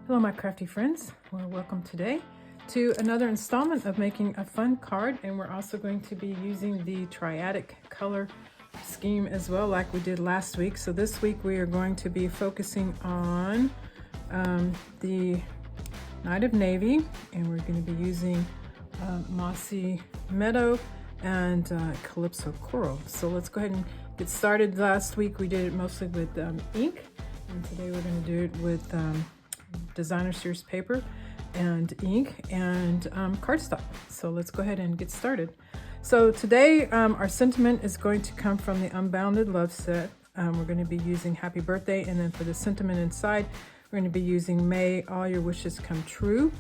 Hello my crafty friends, well, welcome today to another installment of making a fun card, and we're also going to be using the Triadic color scheme as well, like we did last week. So this week we are going to be focusing on the Night of Navy, and we're going to be using Mossy Meadow and Calypso Coral. So let's go ahead and get started. Last week we did it mostly with ink, and today we're going to do it with designer series paper and ink and cardstock. So let's go ahead and get started. So today our sentiment is going to come from the Unbounded Love set. We're going to be using Happy Birthday, and then for the sentiment inside we're going to be using May All Your Wishes Come True.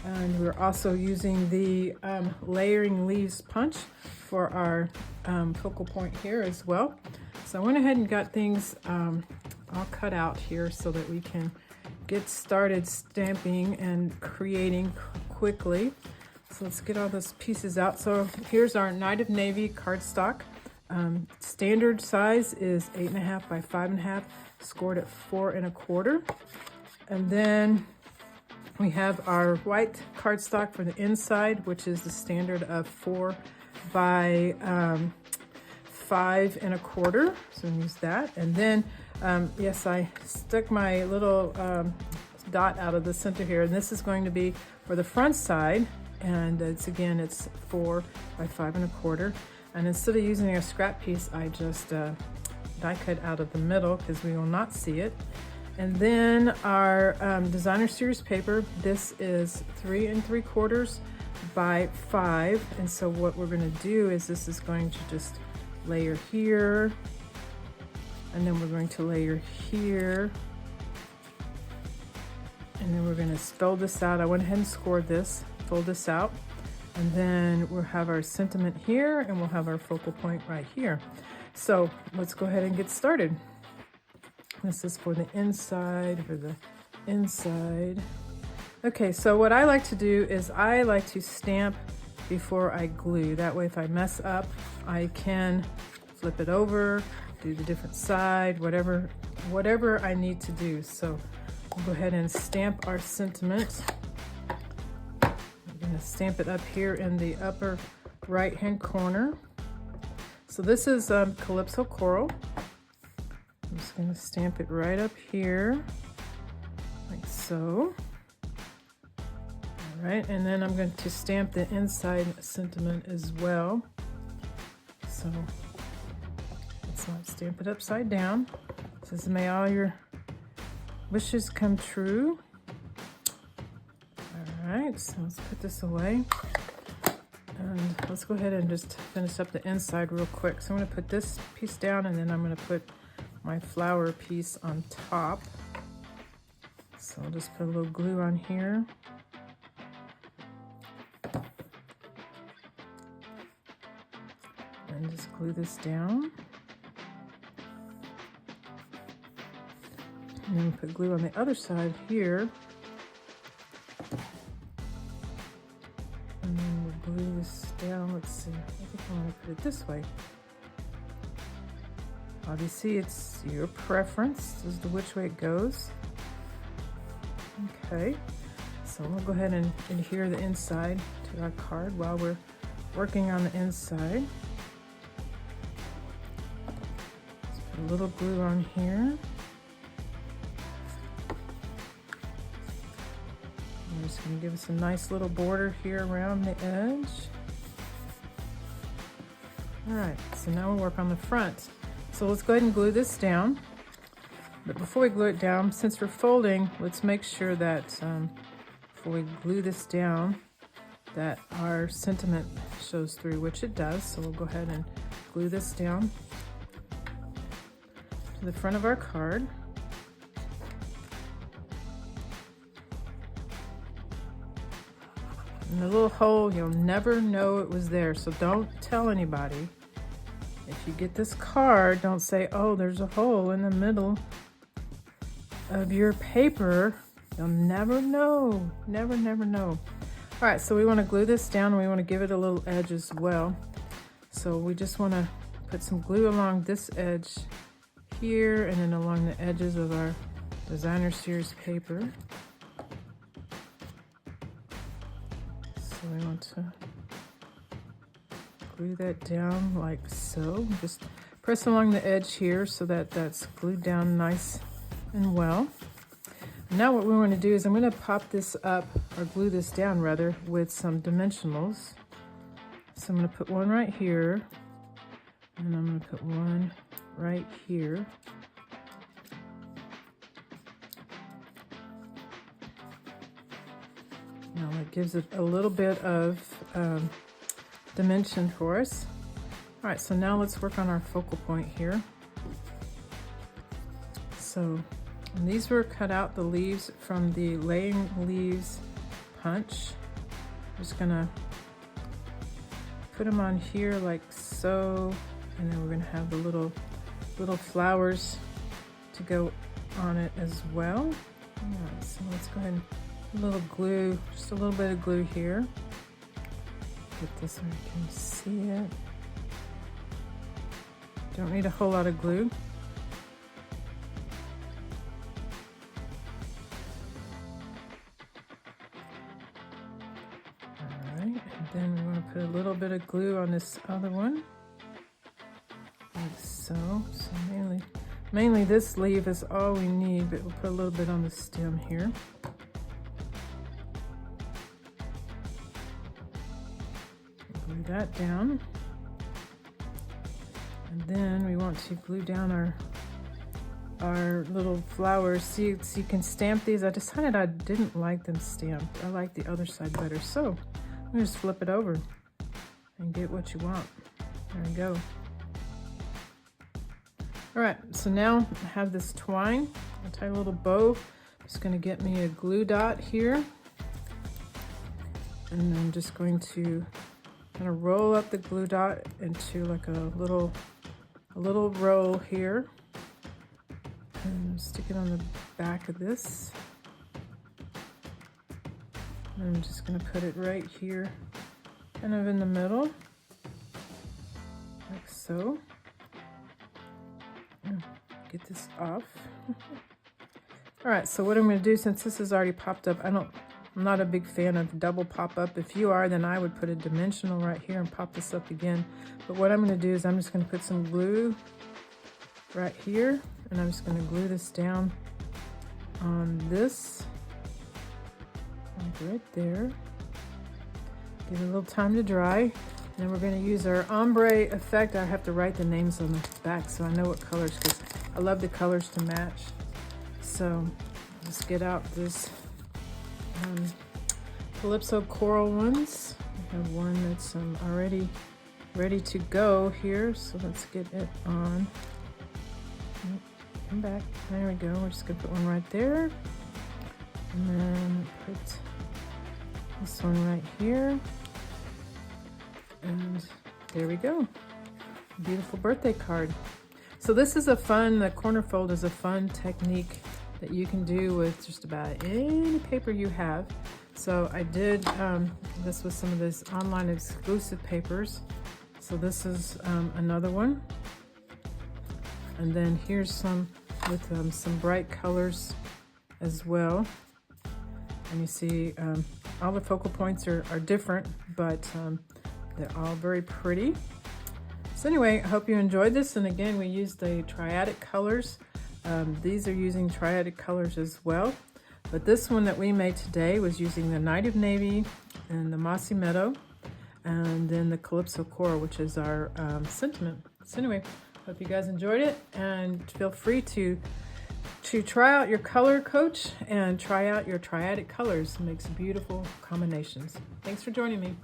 And we're also using the Layering Leaves Punch for our focal point here as well. So I went ahead and got things all cut out here so that we can get started stamping and creating quickly. So let's get all those pieces out. So here's our Night of Navy cardstock. Standard size is 8.5 by 5.5, scored at 4 1/4. And then we have our white cardstock for the inside, which is the standard of 4 by 5 1/4. So we use that. And then yes, I stuck my little dot out of the center here, and this is going to be for the front side, and it's 4 by 5 1/4. And instead of using a scrap piece, I just die cut out of the middle because we will not see it. And then our designer series paper, this is 3 3/4 by 5. And so what we're going to do is this is going to just layer here, and then we're going to layer here, and then we're going to fold this out. I went ahead and scored this, fold this out, and then we'll have our sentiment here, and we'll have our focal point right here. So let's go ahead and get started. This is for the inside, Okay, so what I like to do is I like to stamp before I glue. That way if I mess up, I can flip it over, do the different side, whatever I need to do. So we'll go ahead and stamp our sentiment. I'm going to stamp it up here in the upper right hand corner. So this is Calypso Coral. I'm just going to stamp it right up here, like so. All right, and then I'm going to stamp the inside sentiment as well. So let's not stamp it upside down. It says, may all your wishes come true. All right, so let's put this away. And let's go ahead and just finish up the inside real quick. So I'm going to put this piece down, and then I'm going to put my flower piece on top. So I'll just put a little glue on here. And just glue this down. And then put glue on the other side here. And then we'll glue this down. Let's see, I think I want to put it this way. Obviously, it's your preference as to which way it goes. Okay, so we'll go ahead and adhere the inside to our card while we're working on the inside. Let's put a little glue on here. I'm just going to give us a nice little border here around the edge. All right, so now we'll work on the front. So let's go ahead and glue this down. But before we glue it down, since we're folding, let's make sure that before we glue this down, that our sentiment shows through, which it does. So we'll go ahead and glue this down to the front of our card. And the little hole, you'll never know it was there, so don't tell anybody. If you get this card, don't say, oh, there's a hole in the middle of your paper. You'll never know. Never know. All right, so we want to glue this down, and we want to give it a little edge as well. So we just want to put some glue along this edge here, and then along the edges of our designer series paper. So we want to glue that down like so. Just press along the edge here so that that's glued down nice and well. Now what we want to do is I'm going to pop this up, or glue this down rather, with some dimensionals. So I'm going to put one right here, and I'm going to put one right here. Now that gives it a little bit of dimension for us. All right, so now let's work on our focal point here. So and these were cut out, the leaves from the Laying Leaves punch. I'm just gonna put them on here like so, and then we're gonna have the little flowers to go on it as well. All right, so let's go ahead and a little glue, just a little bit of glue here. Get this where you can see it. Don't need a whole lot of glue. Then we want to put a little bit of glue on this other one, like so. So mainly this leaf is all we need, but we'll put a little bit on the stem here. Glue that down. And then we want to glue down our little flowers. See, so you can stamp these. I decided I didn't like them stamped. I like the other side better. So you just flip it over and get what you want. There we go. All right, so now I have this twine. I'll tie a little bow. I'm just gonna get me a glue dot here. And I'm just going to kind of roll up the glue dot into like a little roll here. And stick it on the back of this. I'm just going to put it right here, kind of in the middle, like so. Get this off. All right, so what I'm going to do, since this is already popped up, I'm not a big fan of double pop-up. If you are, then I would put a dimensional right here and pop this up again. But what I'm going to do is I'm just going to put some glue right here, and I'm just going to glue this down on this. Right there. Give it a little time to dry. And then we're going to use our ombre effect. I have to write the names on the back so I know what colors, because I love the colors to match. So let's get out this Calypso Coral ones. We have one that's already ready to go here. So let's get it on. Come back. There we go. We're just going to put one right there. And then put this one right here, and there we go. Beautiful birthday card. So this is a fun, the corner fold is a fun technique that you can do with just about any paper you have. So I did this with some of this online exclusive papers. So this is another one, and then here's some with some bright colors as well. And you see all the focal points are different, but they're all very pretty. So anyway, I hope you enjoyed this. And again, we used the Triadic Colors. These are using Triadic Colors as well. But this one that we made today was using the Night of Navy and the Mossy Meadow, and then the Calypso Coral, which is our sentiment. So anyway, hope you guys enjoyed it, and feel free to try out your color coach and try out your Triadic Colors. It makes beautiful combinations. Thanks for joining me.